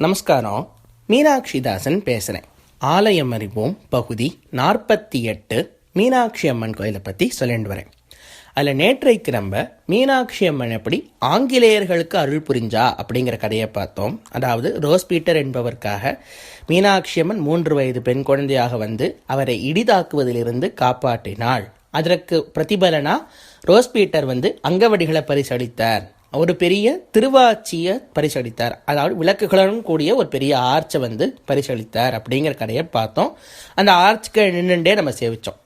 நமஸ்காரம். மீனாட்சிதாசன் பேசுகிறேன். ஆலயம் அறிவோம் பகுதி 48 மீனாட்சி அம்மன் கோயிலை பற்றி சொல்லிட்டு வரேன். அதில் நேற்றைக்கு நம்ம மீனாட்சி அம்மன் எப்படி ஆங்கிலேயர்களுக்கு அருள் புரிஞ்சா அப்படிங்கிற கதையை பார்த்தோம். அதாவது ரோஸ் பீட்டர் என்பவருக்காக மீனாட்சி அம்மன் 3 வயது பெண் குழந்தையாக வந்து அவரை இடிதாக்குவதிலிருந்து காப்பாற்றினாள். அதற்கு பிரதிபலனா ரோஸ் பீட்டர் வந்து அங்கவடிகளை பரிசளித்தார். ஒரு பெரிய திருவாச்சியை பரிசளித்தார். அதாவது விளக்குகளுடன் கூடிய ஒரு பெரிய ஆர்ச்சை வந்து பரிசளித்தார் அப்படிங்கிற கதையை பார்த்தோம். அந்த ஆர்ச்சுக்கு நின்றுண்டே நம்ம சேவிச்சோம்.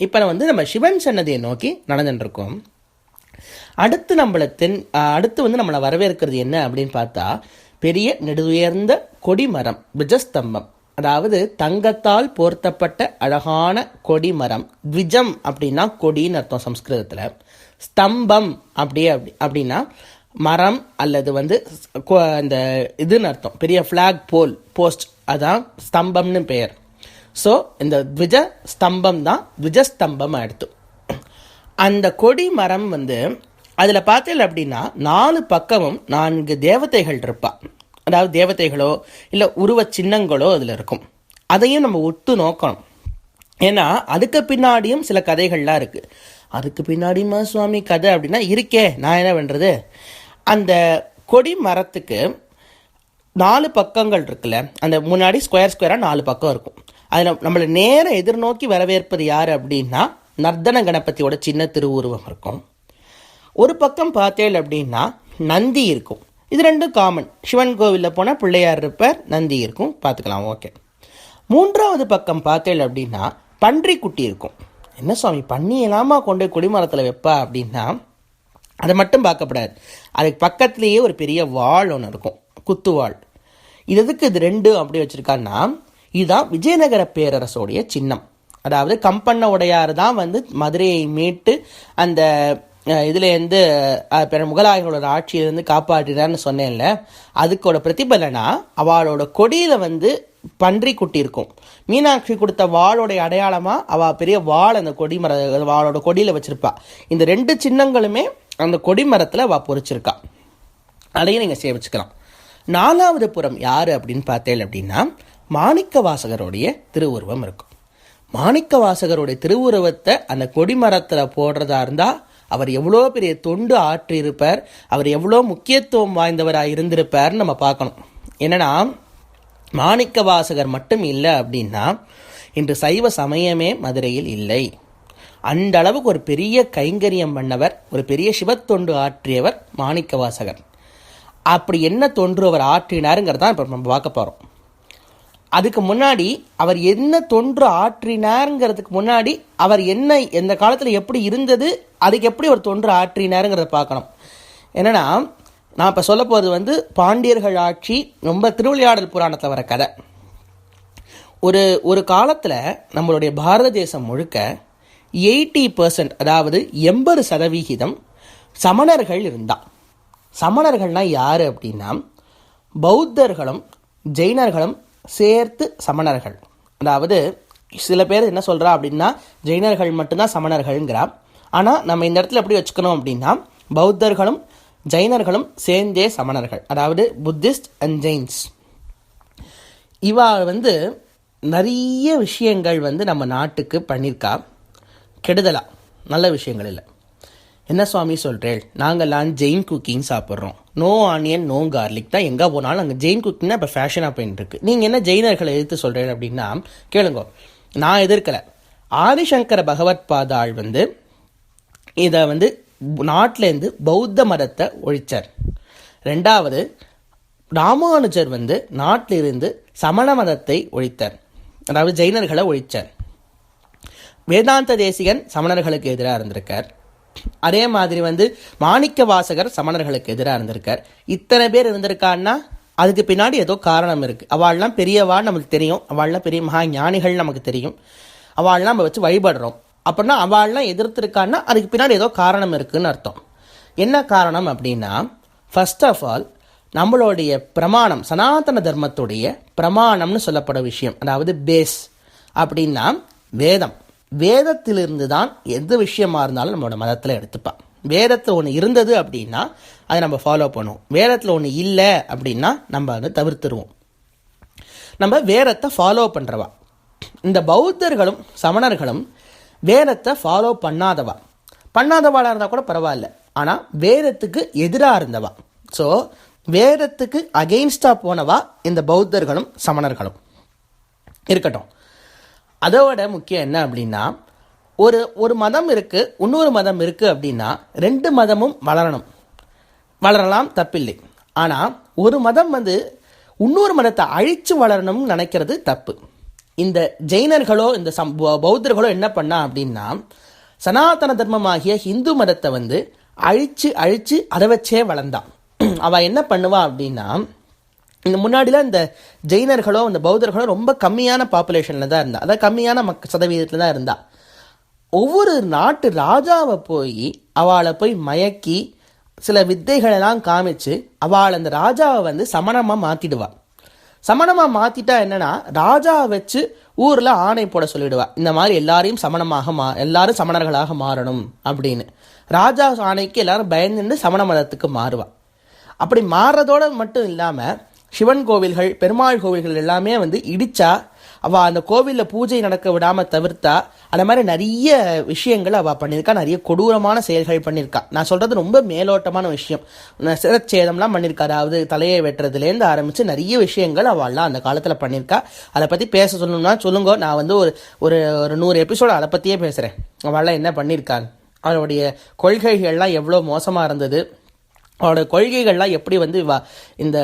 இப்போ நம்ம சிவன் சன்னதியை நோக்கி நடந்துட்டுருக்கோம். அடுத்து வந்து நம்மளை வரவேற்கிறது என்ன அப்படின்னு பார்த்தா, பெரிய நெடுவுயர்ந்த கொடிமரம், பிஜஸ்தம்பம், அதாவது தங்கத்தால் போர்த்தப்பட்ட அழகான கொடிமரம். த்விஜம் அப்படின்னா கொடின்னு அர்த்தம் சம்ஸ்கிருதத்தில். ஸ்தம்பம் அப்படின்னா மரம் அல்லது வந்து இந்த இதுன்னு அர்த்தம். பெரிய ஃப்ளாக் போல், போஸ்ட், அதான் ஸ்தம்பம்னு பெயர். ஸோ இந்த த்விஜ ஸ்தம்பம் தான் த்விஜஸ்தம்பம் எடுத்து. அந்த கொடி மரம் வந்து அதில் பார்த்தீங்க அப்படின்னா 4 பக்கமும் 4 தேவதைகள் இருப்பா. அதாவது தேவதைகளோ இல்லை உருவ சின்னங்களோ அதில் இருக்கும். அதையும் நம்ம ஒட்டு நோக்கணும். ஏன்னா அதுக்கு பின்னாடியும் சில கதைகள்லாம் இருக்குது. அதுக்கு பின்னாடியுமா சுவாமி கதை அப்படின்னா இருக்கே, நான் என்ன பண்ணுறது. அந்த கொடி மரத்துக்கு 4 பக்கங்கள் இருக்குல்ல, அந்த முன்னாடி ஸ்கொயராக 4 பக்கம் இருக்கும். அதில் நம்மளை நேரம் எதிர்நோக்கி வரவேற்பது யார் அப்படின்னா நர்தன கணபதியோட சின்ன திருவுருவம் இருக்கும். ஒரு பக்கம் பார்த்தேன் அப்படின்னா நந்தி இருக்கும். இது ரெண்டும் காமன். சிவன் கோவிலில் போனால் பிள்ளையார் இருப்பார், நந்தி இருக்கும், பார்த்துக்கலாம், ஓகே. 3வது பக்கம் பார்த்தேன் அப்படின்னா பன்றி குட்டி இருக்கும். என்ன சுவாமி, பண்ணியலாமா கொண்டு கொடிமரத்தில் வைப்பா அப்படின்னா அதை மட்டும் பார்க்கப்படாது. அதுக்கு பக்கத்துலேயே ஒரு பெரிய வாள் ஒன்று இருக்கும், குத்துவாள். இதுக்கு இது 2 அப்படி வச்சுருக்கான்னா, இதுதான் விஜயநகர பேரரசோடைய சின்னம். அதாவது கம்பண்ண உடையார் தான் வந்து மதுரையை மீட்டு அந்த இதுலேருந்து முகலாயர்களோட ஆட்சியிலேருந்து காப்பாற்றினார்னு சொன்னேன்ல, அதுக்கோட பிரதிபலனா அவளோட கொடியில் வந்து பன்றி குட்டி இருக்கும். மீனாட்சி கொடுத்த வாளோடைய அடையாளமாக அவள் பெரிய வாள் அந்த வாளோட கொடியில் வச்சுருப்பா. இந்த 2 சின்னங்களுமே அந்த கொடிமரத்தில் அவள் பொறிச்சிருக்கா. அதையும் நீங்கள் சேவிச்சுக்கலாம். 4வது புறம் யார் அப்படின்னு பார்த்தேன் அப்படின்னா மாணிக்க வாசகருடைய திருவுருவம் இருக்கும். மாணிக்க வாசகருடைய திருவுருவத்தை அந்த கொடிமரத்தில் போடுறதா இருந்தால் அவர் எவ்வளோ பெரிய தொண்டு ஆற்றியிருப்பார், அவர் எவ்வளோ முக்கியத்துவம் வாய்ந்தவராக இருந்திருப்பார்னு நம்ம பார்க்கணும். என்னன்னா, மாணிக்க வாசகர் மட்டும் இல்லை அப்படின்னா இன்று சைவ சமயமே மதுரையில் இல்லை. அந்த அளவுக்கு ஒரு பெரிய கைங்கரியம் பண்ணவர், ஒரு பெரிய சிவத்தொண்டு ஆற்றியவர் மாணிக்க வாசகர். அப்படி என்ன தொன்று அவர் ஆற்றினாருங்கிறதான் இப்போ நம்ம பார்க்க போகிறோம். அதுக்கு முன்னாடி அவர் என்ன தொன்று ஆற்றினாருங்கிறதுக்கு முன்னாடி அவர் என்ன எந்த காலத்தில் எப்படி இருந்தது, அதுக்கு எப்படி ஒரு தொன்று ஆற்றினாருங்கிறத பார்க்கணும். என்னன்னா, நான் இப்போ சொல்ல போகிறது வந்து பாண்டியர்கள் ஆட்சி, ரொம்ப திருவிளையாடல் புராணத்தில் வர கதை. ஒரு காலத்தில் நம்மளுடைய பாரத தேசம் முழுக்க 80%, அதாவது 80% சமணர்கள் இருந்தால். சமணர்கள்னால் யார் அப்படின்னா பௌத்தர்களும் ஜெயினர்களும் சேர்த்து சமணர்கள். அதாவது சில பேர் என்ன சொல்கிறா அப்படின்னா ஜெயினர்கள் மட்டும்தான் சமணர்கள்ங்கிறா. ஆனால் நம்ம இந்த இடத்துல எப்படி வச்சுக்கணும் அப்படின்னா பௌத்தர்களும் ஜெயினர்களும் சேர்ந்தே சமணர்கள், அதாவது புத்திஸ்ட் அண்ட் ஜெயின்ஸ். இவா வந்து நிறைய விஷயங்கள் வந்து நம்ம நாட்டுக்கு பண்ணியிருக்கா. கெடுதலா, நல்ல விஷயங்கள் இல்லை. என்ன சுவாமி சொல்கிறேன், நாங்கள்லாம் ஜெயின் குக்கிங் சாப்பிட்றோம், நோ ஆனியன் நோ கார்லிக் தான் எங்கே போனாலும் அங்கே ஜெயின் குக்கிங்னா இப்போ ஃபேஷனாக போயிட்டுருக்கு. நீங்கள் என்ன ஜெயினர்களை எதிர்த்து சொல்கிறேன் அப்படின்னா கேளுங்க, நான் எதிர்க்கலை. ஆதிசங்கர பகவத் பாதாள் வந்து இதை வந்து நாட்டிலேருந்து பௌத்த மதத்தை ஒழிச்சார். 2வது ராமானுஜர் வந்து நாட்டிலிருந்து சமண மதத்தை ஒழித்தார், அதாவது ஜெயினர்களை ஒழித்தார். வேதாந்த தேசிகன் சமணர்களுக்கு எதிராக இருந்திருக்கார். அதே மாதிரி வந்து மாணிக்க வாசகர் சமணர்களுக்கு எதிராக இருந்திருக்கார். இத்தனை பேர் இருந்திருக்கான்னா அதுக்கு பின்னாடி ஏதோ காரணம் இருக்குது. அவள்லாம் பெரியவாள் நமக்கு தெரியும், அவள்லாம் பெரிய மகா ஞானிகள் நமக்கு தெரியும், அவள்லாம் நம்ம வச்சு வழிபடுறோம். அப்படின்னா அவள்லாம் எதிர்த்திருக்கான்னா அதுக்கு பின்னாடி ஏதோ காரணம் இருக்குதுன்னு அர்த்தம். என்ன காரணம் அப்படின்னா, ஃபர்ஸ்ட் ஆஃப் ஆல் நம்மளுடைய பிரமாணம், சனாதன தர்மத்துடைய பிரமாணம்னு சொல்லப்பட விஷயம், அதாவது பேஸ் அப்படின்னா வேதம். வேதத்திலிருந்து தான் எந்த விஷயமா இருந்தாலும் நம்மளோட மதத்தில் எடுத்துப்பான். வேதத்தில் ஒன்று இருந்தது அப்படின்னா அதை நம்ம ஃபாலோ பண்ணுவோம். வேதத்தில் ஒன்று இல்லை அப்படின்னா நம்ம அதை தவிர்த்துருவோம். நம்ம வேதத்தை ஃபாலோ பண்ணுறவா. இந்த பௌத்தர்களும் சமணர்களும் வேதத்தை ஃபாலோ பண்ணாதவாளாக இருந்தால் கூட பரவாயில்ல, ஆனால் வேதத்துக்கு எதிராக இருந்தவா. ஸோ வேதத்துக்கு அகெயின்ஸ்டாக போனவா இந்த பௌத்தர்களும் சமணர்களும் இருக்கட்டும். அதோட முக்கியம் என்ன அப்படின்னா, ஒரு மதம் இருக்குது, இன்னொரு மதம் இருக்குது அப்படின்னா 2 மதமும் வளரலாம், தப்பில்லை. ஆனால் ஒரு மதம் இன்னொரு மதத்தை அழித்து வளரணும்னு நினைக்கிறது தப்பு. இந்த ஜெயினர்களோ இந்த பௌத்தர்களோ என்ன பண்ணா அப்படின்னா, சனாதன தர்மமாகிய ஹிந்து மதத்தை அழிச்சு அதை வச்சே வளர்ந்தான். அவள் என்ன பண்ணுவா அப்படின்னா, இந்த முன்னாடிலாம் இந்த ஜெயினர்களோ இந்த பௌத்தர்களோ ரொம்ப கம்மியான பாப்புலேஷனில் தான் இருந்தா, அதாவது கம்மியான சதவீதத்தில் தான் இருந்தா. ஒவ்வொரு நாட்டு ராஜாவை போய் அவளை போய் மயக்கி சில வித்தைகளெல்லாம் காமிச்சு அவள் அந்த ராஜாவை சமணமாக மாற்றிடுவாள். சமணமாக மாற்றிட்டா என்னன்னா, ராஜாவை வச்சு ஊரில் ஆணை போட சொல்லிடுவா, இந்த மாதிரி எல்லாரையும் எல்லாரும் சமணர்களாக மாறணும் அப்படின்னு. ராஜா ஆணைக்கு எல்லாரும் பயந்துட்டு சமண மதத்துக்கு மாறுவா. அப்படி மாறுறதோடு மட்டும் இல்லாமல் சிவன் கோவில்கள், பெருமாள் கோவில்கள் எல்லாமே இடிச்சா, அவள் அந்த கோவிலில் பூஜை நடக்க விடாமல் தவிர்த்தா, அந்த மாதிரி நிறைய விஷயங்கள் அவள் பண்ணியிருக்கா, நிறைய கொடூரமான செயல்கள் பண்ணியிருக்கா. நான் சொல்கிறது ரொம்ப மேலோட்டமான விஷயம். சிரச்சேதம்லாம் பண்ணியிருக்கா, அதாவது தலையை வெட்டுறதுலேருந்து ஆரம்பித்து நிறைய விஷயங்கள் அவள்லாம் அந்த காலத்தில் பண்ணியிருக்கா. அதை பற்றி பேச சொல்லணும்னா சொல்லுங்க, நான் ஒரு 100 எபிசோடு அதை பற்றியே பேசுகிறேன். அவள்லாம் என்ன பண்ணியிருக்காங்க, அவளுடைய கொள்கைகள்லாம் எவ்வளோ மோசமாக இருந்தது, அவரோட கொள்கைகள்லாம் எப்படி இந்த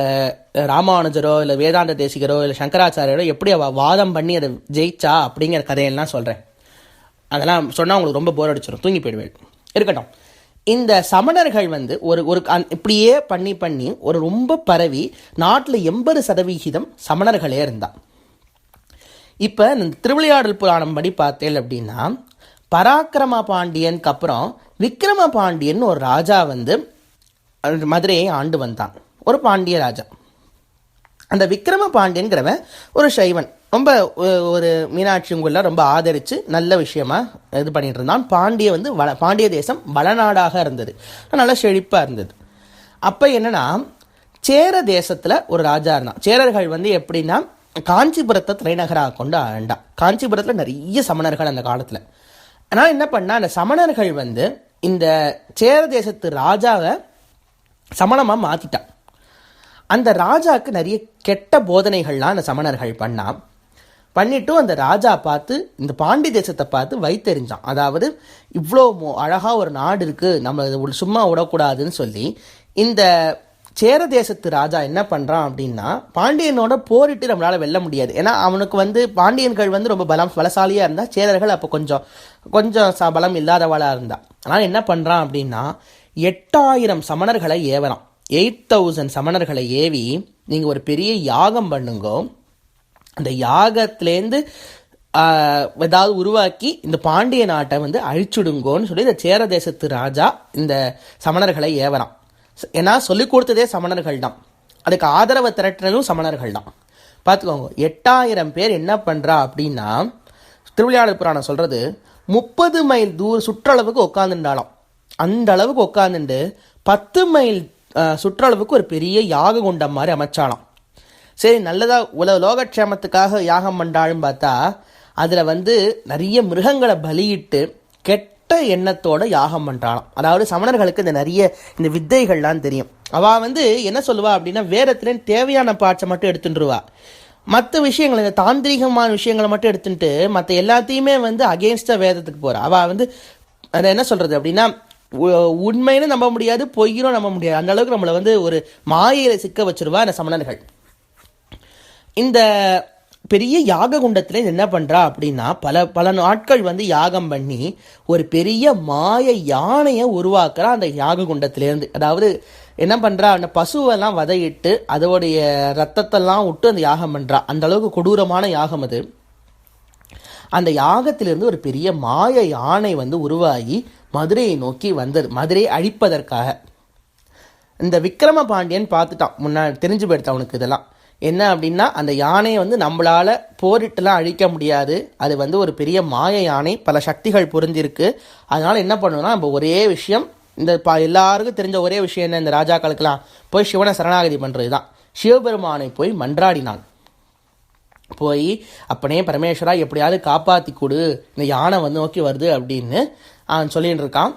ராமானுஜரோ இல்லை வேதாந்த தேசிகரோ இல்லை சங்கராச்சாரியரோ எப்படி அவள் வாதம் பண்ணி அதை ஜெயிச்சா அப்படிங்கிற கதையெல்லாம் சொல்கிறேன். அதெல்லாம் சொன்னால் உங்களுக்கு ரொம்ப போர் அடிச்சிடும், தூங்கி போயிடுவேன். இருக்கட்டும். இந்த சமணர்கள் ஒரு இப்படியே பண்ணி ஒரு ரொம்ப பரவி நாட்டில் 80% சமணர்களே இருந்தா. இப்போ இந்த திருவிளையாடல் புராணம் படி பார்த்தேன் அப்படின்னா, பராக்கிரம பாண்டியனுக்கு அப்புறம் விக்ரம பாண்டியன் ஒரு ராஜா மதுரையை ஆண்டு வந்தான், ஒரு பாண்டிய ராஜா. அந்த விக்ரம பாண்டியன்கிறவன் ஒரு சைவன், ரொம்ப ஒரு மீனாட்சி உங்களை ரொம்ப ஆதரித்து நல்ல விஷயமா இது பண்ணிட்டு இருந்தான். பாண்டிய தேசம் வளநாடாக இருந்தது, நல்லா செழிப்பாக இருந்தது. அப்போ என்னன்னா, சேர தேசத்தில் ஒரு ராஜா இருந்தான். சேரர்கள் எப்படின்னா காஞ்சிபுரத்தை தலைநகராக கொண்டு ஆண்டான். காஞ்சிபுரத்தில் நிறைய சமணர்கள் அந்த காலத்தில். ஆனால் என்ன பண்ணால், அந்த சமணர்கள் இந்த சேர தேசத்து ராஜாவை சமணமாக மாற்றிட்டான். அந்த ராஜாவுக்கு நிறைய கெட்ட போதனைகள்லாம் அந்த சமணர்கள் பண்ணிட்டு அந்த ராஜா பார்த்து இந்த பாண்டி தேசத்தை பார்த்து வைத்தெறிஞ்சான். அதாவது இவ்வளோ அழகாக ஒரு நாடு இருக்குது, நம்ம சும்மா விடக்கூடாதுன்னு சொல்லி இந்த சேர தேசத்து ராஜா என்ன பண்ணுறான் அப்படின்னா, பாண்டியனோட போரிட்டு நம்மளால் வெல்ல முடியாது. ஏன்னா அவனுக்கு பாண்டியன்கள் ரொம்ப பலசாலியாக இருந்தால், சேரர்கள் அப்போ கொஞ்சம் பலம் இல்லாதவளாக இருந்தா. ஆனால் என்ன பண்ணுறான் அப்படின்னா, 8000 சமணர்களை ஏவலாம். 8000 சமணர்களை ஏவி நீங்கள் ஒரு பெரிய யாகம் பண்ணுங்கோ, அந்த யாகத்திலேருந்து ஏதாவது உருவாக்கி இந்த பாண்டிய நாட்டை அழிச்சுடுங்கோன்னு சொல்லி இந்த சேர தேசத்து ராஜா இந்த சமணர்களை ஏவலாம். ஏன்னா சொல்லிக் கொடுத்ததே சமணர்கள் தான், அதுக்கு ஆதரவை திரட்டினதும் சமணர்கள் தான். பார்த்துக்கோங்க, 8000 பேர் என்ன பண்ணுறா அப்படின்னா, திருவிளையாடல் புராணம் சொல்கிறது 30 மைல் சுற்றளவுக்கு உட்காந்துட்டாலாம். அந்த அளவுக்கு உட்காந்துட்டு 10 மைல் சுற்றளவுக்கு ஒரு பெரிய யாக குண்டம் மாதிரி அமைச்சாலாம். சரி, நல்லதாக லோகக்ஷேமத்துக்காக யாகம் பண்ணாலும் பார்த்தா அதில் நிறைய மிருகங்களை பலியிட்டு கெட்ட எண்ணத்தோட யாகம் பண்ணுறாளாம். அதாவது சமணர்களுக்கு இந்த வித்தைகள்லாம் தெரியும். அவள் என்ன சொல்லுவா அப்படின்னா, வேதத்துலேயும் தேவையான பாட்சை மட்டும் எடுத்துட்டுருவா, மற்ற விஷயங்கள் இந்த தாந்திரிகமான விஷயங்களை மட்டும் எடுத்துட்டு மற்ற எல்லாத்தையுமே அகெயின்ஸ்டாக வேதத்துக்கு போகிறா. அவள் அதை என்ன சொல்கிறது அப்படின்னா, உண்மைன்னு நம்ப முடியாது, பொய்யினும் நம்ப முடியாது, அந்த அளவுக்கு நம்மளை ஒரு மாயையில் சிக்க வச்சிருவா இந்த சமணர்கள். இந்த பெரிய யாக குண்டத்தில் என்ன பண்ணுறா அப்படின்னா, பல நாட்கள் யாகம் பண்ணி ஒரு பெரிய மாய யானையை உருவாக்குறா அந்த யாக குண்டத்திலேருந்து. அதாவது என்ன பண்ணுறா, அந்த பசுவெல்லாம் வதையிட்டு அதோடைய ரத்தத்தெல்லாம் விட்டு அந்த யாகம் பண்ணுறா. அந்த அளவுக்கு கொடூரமான யாகம் அது. அந்த யாகத்திலிருந்து ஒரு பெரிய மாய யானை உருவாகி மதுரையை நோக்கி வந்தது, மதுரையை அழிப்பதற்காக. இந்த விக்ரம பாண்டியன் பார்த்துட்டான், முன்னாடி தெரிஞ்சு போயிடுத்தான் அவனுக்கு இதெல்லாம். என்ன அப்படின்னா, அந்த யானையை நம்மளால் போரிட்டுலாம் அழிக்க முடியாது, அது ஒரு பெரிய மாய யானை, பல சக்திகள் புரிஞ்சிருக்கு. அதனால் என்ன பண்ணணும்னா, நம்ம ஒரே விஷயம், இந்த எல்லாருக்கும் தெரிஞ்ச ஒரே விஷயம் என்ன, இந்த ராஜாக்களுக்கெல்லாம் போய் சிவனை சரணாகதி பண்ணுறது தான். சிவபெருமானை போய் மன்றாடினான். போய் அப்பனே பரமேஸ்வரா எப்படியாவது காப்பாற்றி கொடு, இந்த யானை வந்து நோக்கி வருது அப்படின்னு அவன் சொல்லிட்டு இருக்கான்.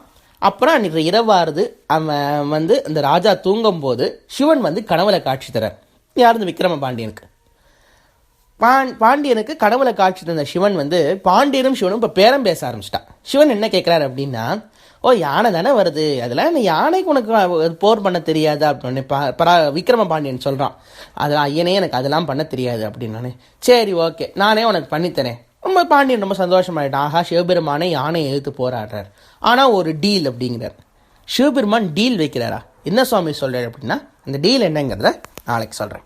அப்புறம் அன்றைக்கி இரவாருது. அவன் வந்து இந்த ராஜா தூங்கும்போது சிவன் வந்து கனவுல காட்சி தரார். யார்? விக்ரம பாண்டியனுக்கு. பாண்டியனுக்கு கனவுல காட்சி தந்த சிவன் வந்து பாண்டியனும் சிவனும் இப்போ பேரம் பேச ஆரம்பிச்சிட்டான். சிவன் என்ன கேட்குறாரு அப்படின்னா, ஓ யானை தானே வருது, அதெல்லாம் இந்த யானைக்கு உனக்கு போர் பண்ண தெரியாது அப்படின்னு விக்ரம பாண்டியன் சொல்கிறான். அதெல்லாம் ஐயனே எனக்கு அதெல்லாம் பண்ண தெரியாது அப்படின்னு. சரி ஓகே, நானே உனக்கு பண்ணித்தரேன். ரொம்ப பாண்டியன் ரொம்ப சந்தோஷமாயிட்டான். ஆஹா, சிவபெருமானை யானை எழுத்து போராடுறார். ஆனால் ஒரு டீல் அப்படிங்கிறார். சிவபெருமான் டீல் வைக்கிறாரா? என்ன சுவாமி சொல்கிறார் அப்படின்னா, அந்த டீல் என்னங்கிறத நாளைக்கு சொல்கிறேன்.